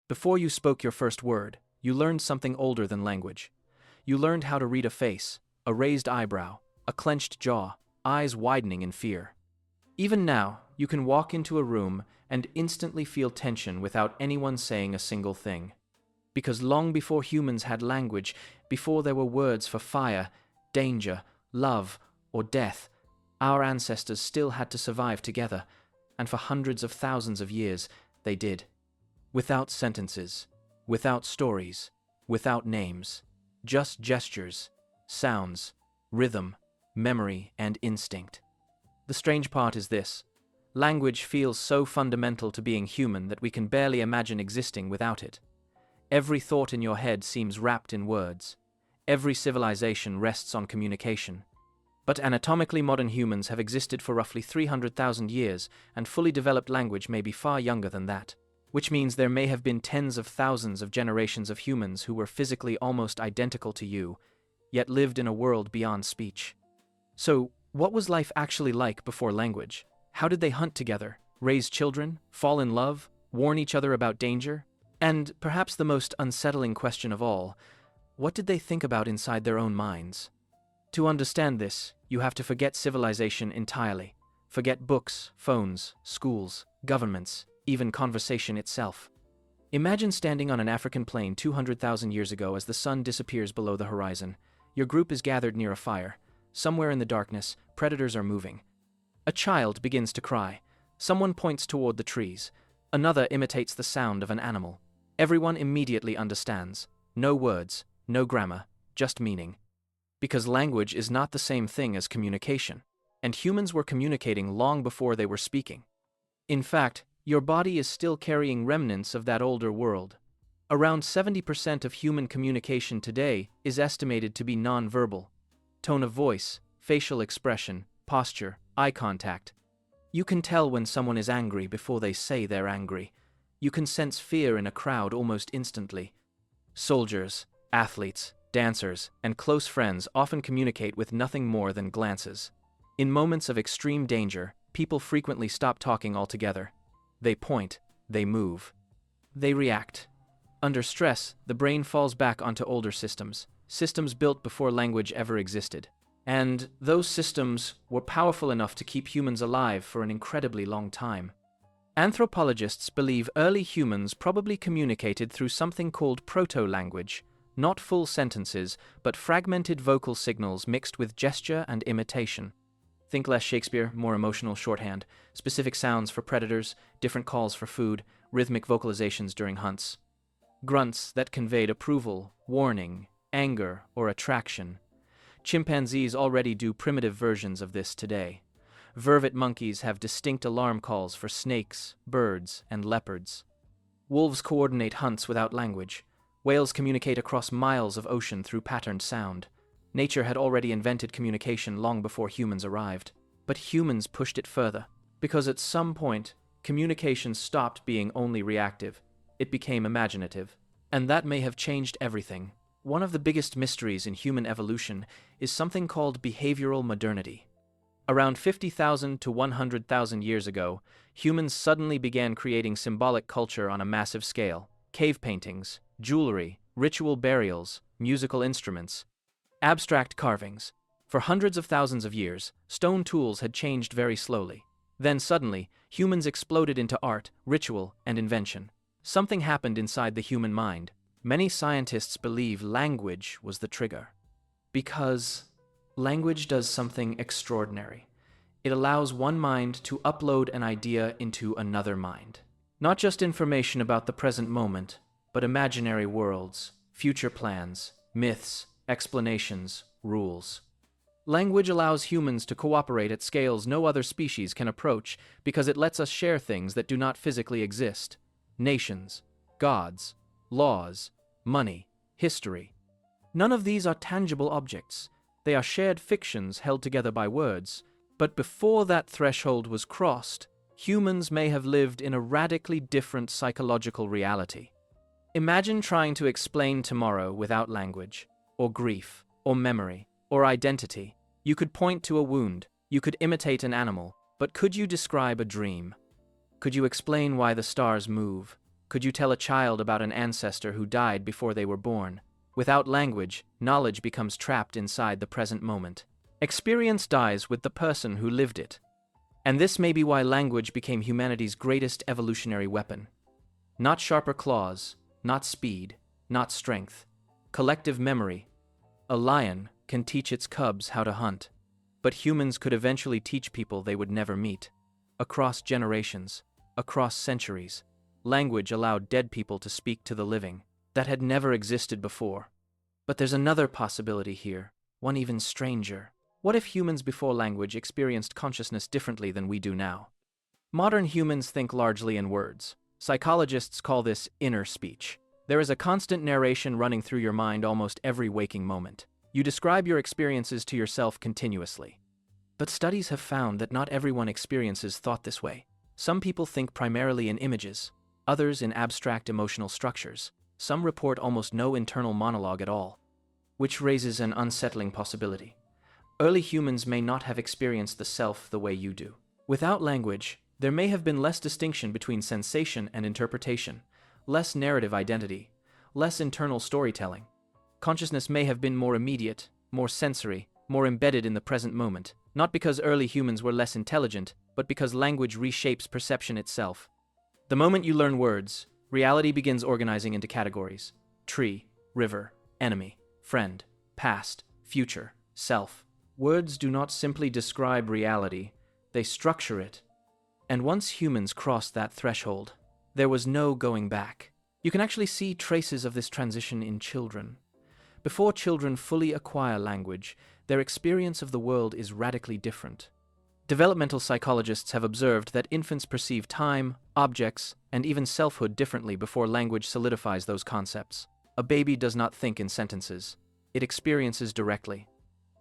Before you spoke your first word, you learned something older than language. You learned how to read a face, a raised eyebrow, a clenched jaw, eyes widening in fear. Even now, you can walk into a room and instantly feel tension without anyone saying a single thing. Because long before humans had language, before there were words for fire, danger, love, or death, our ancestors still had to survive together, and for hundreds of thousands of years, they did. Without sentences, without stories, without names, just gestures, sounds, rhythm, memory, and instinct. The strange part is this: language feels so fundamental to being human that we can barely imagine existing without it. Every thought in your head seems wrapped in words. Every civilization rests on communication. But anatomically modern humans have existed for roughly 300,000 years, and fully developed language may be far younger than that, which means there may have been tens of thousands of generations of humans who were physically almost identical to you, yet lived in a world beyond speech. So, what was life actually like before language? How did they hunt together, raise children, fall in love, warn each other about danger? And perhaps the most unsettling question of all, what did they think about inside their own minds? To understand this, you have to forget civilization entirely. Forget books, phones, schools, governments, even conversation itself. Imagine standing on an African plain 200,000 years ago as the sun disappears below the horizon. Your group is gathered near a fire. Somewhere in the darkness, predators are moving. A child begins to cry. Someone points toward the trees. Another imitates the sound of an animal. Everyone immediately understands. No words, no grammar, just meaning. Because language is not the same thing as communication, and humans were communicating long before they were speaking. In fact, your body is still carrying remnants of that older world. Around 70% of human communication today is estimated to be nonverbal. Tone of voice, facial expression, posture, eye contact. You can tell when someone is angry before they say they're angry. You can sense fear in a crowd almost instantly. Soldiers, athletes, dancers, and close friends often communicate with nothing more than glances. In moments of extreme danger, people frequently stop talking altogether. They point, they move, they react. Under stress, the brain falls back onto older systems built before language ever existed. And those systems were powerful enough to keep humans alive for an incredibly long time. Anthropologists believe early humans probably communicated through something called proto-language, not full sentences, but fragmented vocal signals mixed with gesture and imitation. Think less Shakespeare, more emotional shorthand, specific sounds for predators, different calls for food, rhythmic vocalizations during hunts. Grunts that conveyed approval, warning, anger, or attraction. Chimpanzees already do primitive versions of this today. Vervet monkeys have distinct alarm calls for snakes, birds, and leopards. Wolves coordinate hunts without language. Whales communicate across miles of ocean through patterned sound. Nature had already invented communication long before humans arrived. But humans pushed it further, because at some point, communication stopped being only reactive. It became imaginative. And that may have changed everything. One of the biggest mysteries in human evolution is something called behavioral modernity. Around 50,000 to 100,000 years ago, humans suddenly began creating symbolic culture on a massive scale. Cave paintings, jewelry, ritual burials, musical instruments, abstract carvings. For hundreds of thousands of years, stone tools had changed very slowly. Then suddenly, humans exploded into art, ritual, and invention. Something happened inside the human mind. Many scientists believe language was the trigger. Because language does something extraordinary. It allows one mind to upload an idea into another mind. Not just information about the present moment, but imaginary worlds, future plans, myths, explanations, rules. Language allows humans to cooperate at scales no other species can approach because it lets us share things that do not physically exist. Nations, gods, laws, money, history. None of these are tangible objects. They are shared fictions held together by words. But before that threshold was crossed, humans may have lived in a radically different psychological reality. Imagine trying to explain tomorrow without language, or grief, or memory, or identity. You could point to a wound, you could imitate an animal, but could you describe a dream? Could you explain why the stars move? Could you tell a child about an ancestor who died before they were born? Without language, knowledge becomes trapped inside the present moment. Experience dies with the person who lived it. And this may be why language became humanity's greatest evolutionary weapon. Not sharper claws, not speed, not strength. Collective memory. A lion can teach its cubs how to hunt, but humans could eventually teach people they would never meet. Across generations, across centuries, language allowed dead people to speak to the living. That had never existed before. But there's another possibility here, one even stranger. What if humans before language experienced consciousness differently than we do now? Modern humans think largely in words. Psychologists call this inner speech. There is a constant narration running through your mind almost every waking moment. You describe your experiences to yourself continuously. But studies have found that not everyone experiences thought this way. Some people think primarily in images, others in abstract emotional structures. Some report almost no internal monologue at all, which raises an unsettling possibility. Early humans may not have experienced the self the way you do. Without language, there may have been less distinction between sensation and interpretation, less narrative identity, less internal storytelling. Consciousness may have been more immediate, more sensory, more embedded in the present moment, not because early humans were less intelligent, but because language reshapes perception itself. The moment you learn words, reality begins organizing into categories: tree, river, enemy, friend, past, future, self. Words do not simply describe reality, they structure it. And once humans crossed that threshold, there was no going back. You can actually see traces of this transition in children. Before children fully acquire language, their experience of the world is radically different. Developmental psychologists have observed that infants perceive time, objects, and even selfhood differently before language solidifies those concepts. A baby does not think in sentences. It experiences directly.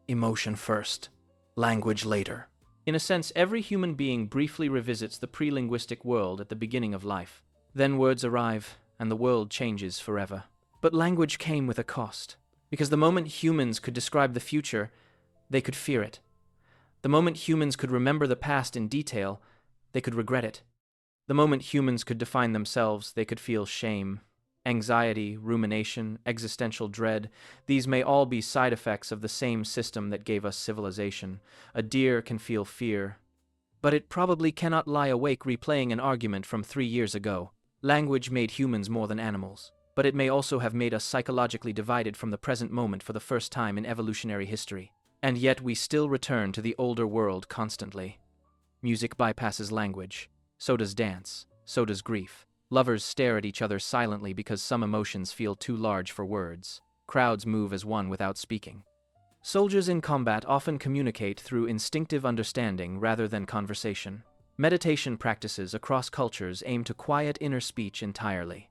Emotion first, language later. In a sense, every human being briefly revisits the pre-linguistic world at the beginning of life. Then words arrive, and the world changes forever. But language came with a cost, because the moment humans could describe the future, they could fear it. The moment humans could remember the past in detail, they could regret it. The moment humans could define themselves, they could feel shame, anxiety, rumination, existential dread. These may all be side effects of the same system that gave us civilization. A deer can feel fear, but it probably cannot lie awake replaying an argument from 3 years ago. Language made humans more than animals, but it may also have made us psychologically divided from the present moment for the first time in evolutionary history. And yet we still return to the older world constantly. Music bypasses language. So does dance. So does grief. Lovers stare at each other silently because some emotions feel too large for words. Crowds move as one without speaking. Soldiers in combat often communicate through instinctive understanding rather than conversation. Meditation practices across cultures aim to quiet inner speech entirely.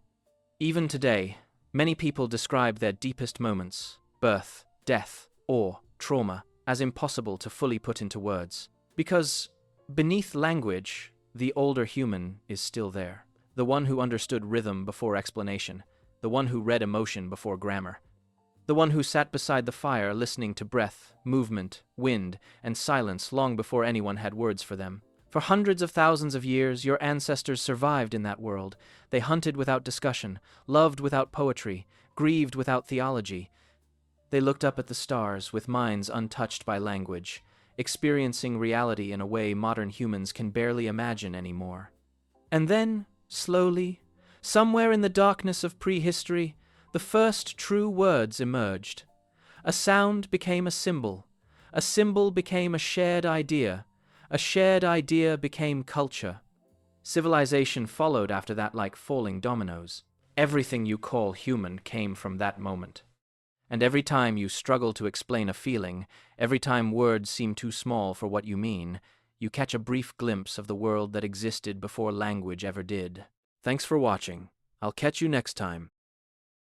Even today, many people describe their deepest moments, birth, death, or trauma, as impossible to fully put into words. Because beneath language, the older human is still there. The one who understood rhythm before explanation, the one who read emotion before grammar, the one who sat beside the fire listening to breath, movement, wind, and silence long before anyone had words for them. For hundreds of thousands of years, your ancestors survived in that world. They hunted without discussion, loved without poetry, grieved without theology. They looked up at the stars with minds untouched by language, experiencing reality in a way modern humans can barely imagine anymore. And then, slowly, somewhere in the darkness of prehistory, the first true words emerged. A sound became a symbol became a shared idea became culture. Civilization followed after that like falling dominoes. Everything you call human came from that moment. And every time you struggle to explain a feeling, every time words seem too small for what you mean, you catch a brief glimpse of the world that existed before language ever did. Thanks for watching. I'll catch you next time.